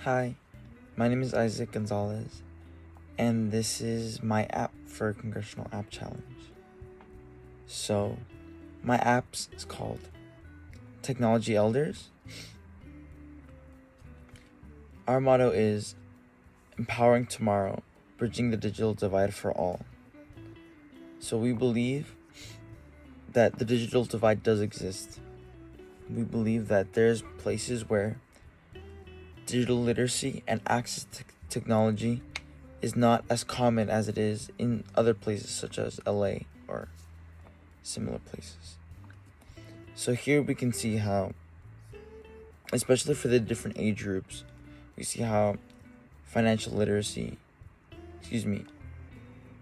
Hi, my name is Isaac Gonzalez, and this is my app for Congressional App Challenge. So, my app is called Technology Elders. Our motto is empowering tomorrow, bridging the digital divide for all. So, we believe that the digital divide does exist. We believe that there's places where digital literacy and access to technology is not as common as it is in other places such as LA or similar places. So here we can see how, especially for the different age groups, we see how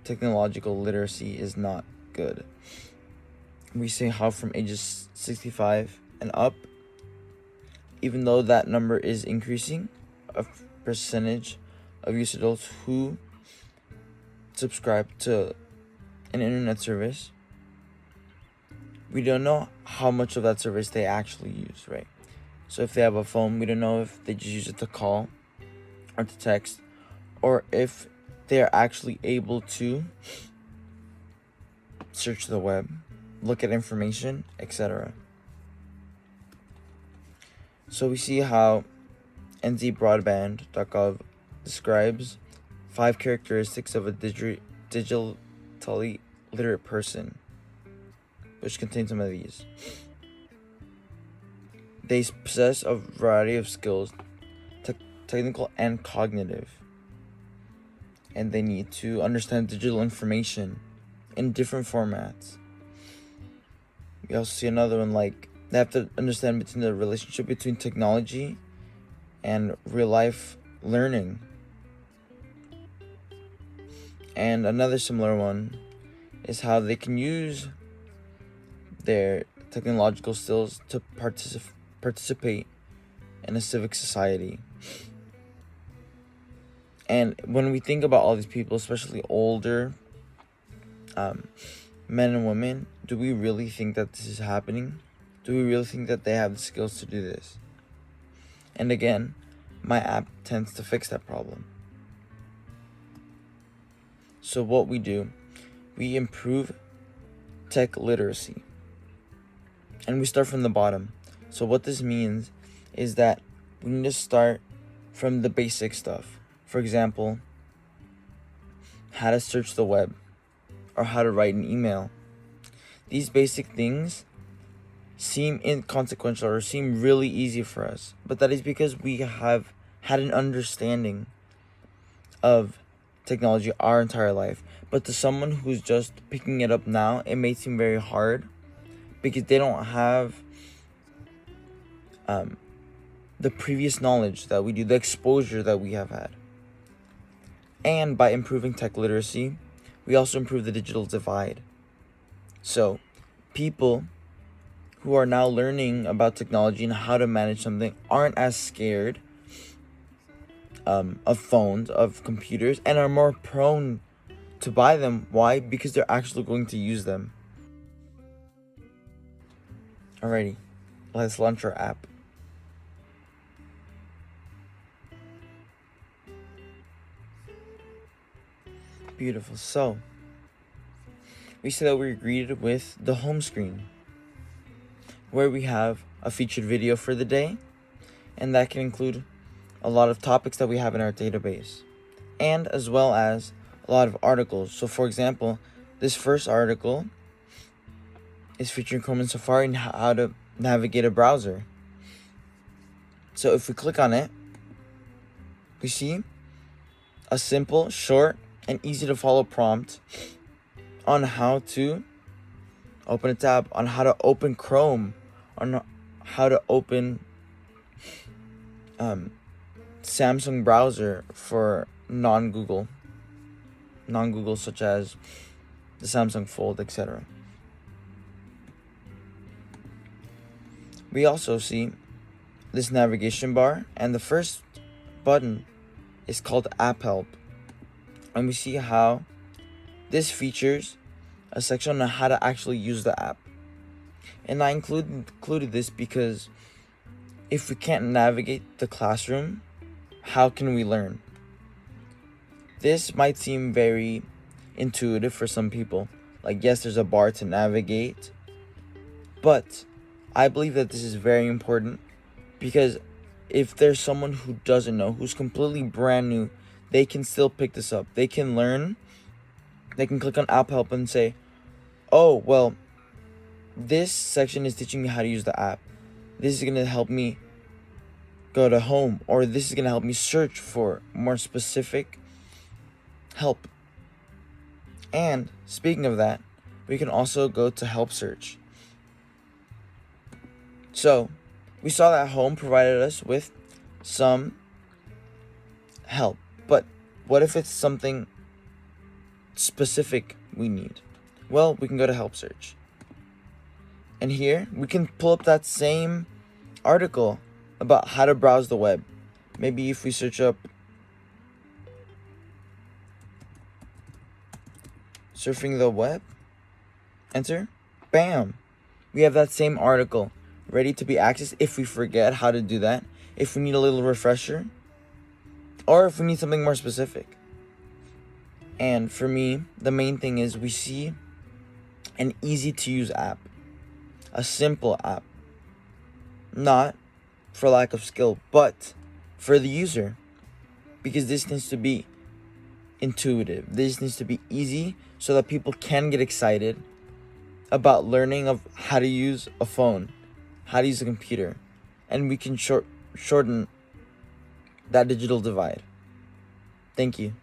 technological literacy is not good. We see how from ages 65 and up, even though that number is increasing, a percentage of US adults who subscribe to an internet service, we don't know how much of that service they actually use, right? So if they have a phone, we don't know if they just use it to call or to text, or if they're actually able to search the web, look at information, etc. So we see how nzbroadband.gov describes 5 characteristics of a digitally literate person, which contains some of these. They possess a variety of skills, technical and cognitive, and they need to understand digital information in different formats. We also see another one, like they have to understand between the relationship between technology and real life learning. And another similar one is how they can use their technological skills to participate in a civic society. And when we think about all these people, especially older men and women, do we really think that this is happening? Do we really think that they have the skills to do this? And again, my app tends to fix that problem. So what we do, we improve tech literacy. And we start from the bottom. So what this means is that we need to start from the basic stuff. For example, how to search the web or how to write an email. These basic things seem inconsequential or seem really easy for us, but that is because we have had an understanding of technology our entire life. But to someone who's just picking it up now, it may seem very hard because they don't have the previous knowledge that we do, the exposure that we have had. And by improving tech literacy, we also improve the digital divide. So people who are now learning about technology and how to manage something aren't as scared of phones, of computers, and are more prone to buy them. Why? Because they're actually going to use them. Alrighty, let's launch our app. Beautiful. So we see that we're greeted with the home screen, where we have a featured video for the day, and that can include a lot of topics that we have in our database, and as well as a lot of articles. So for example, this first article is featuring Chrome and Safari and how to navigate a browser. So if we click on it, we see a simple, short, and easy to follow prompt on how to open a tab, on how to open Chrome, on how to open Samsung browser for non-Google such as the Samsung Fold, etc. We also see this navigation bar, and the first button is called App Help, and we see how this features a section on how to actually use the app. And I included this because if we can't navigate the classroom, how can we learn? This might seem very intuitive for some people. Like, yes, there's a bar to navigate, but I believe that this is very important because if there's someone who doesn't know, who's completely brand new, they can still pick this up. They can learn. They can click on app help and say, oh, well, this section is teaching me how to use the app. This is going to help me go to home, or this is going to help me search for more specific help. And speaking of that, we can also go to help search. So we saw that home provided us with some help, but what if it's something specific we need? Well, we can go to help search. And here we can pull up that same article about how to browse the web. Maybe if we search up surfing the web, enter, bam, we have that same article ready to be accessed if we forget how to do that, if we need a little refresher, or if we need something more specific. And for me, the main thing is we see an easy to use app, a simple app, not for lack of skill, but for the user, because this needs to be intuitive. This needs to be easy so that people can get excited about learning of how to use a phone, how to use a computer, and we can shorten that digital divide. Thank you.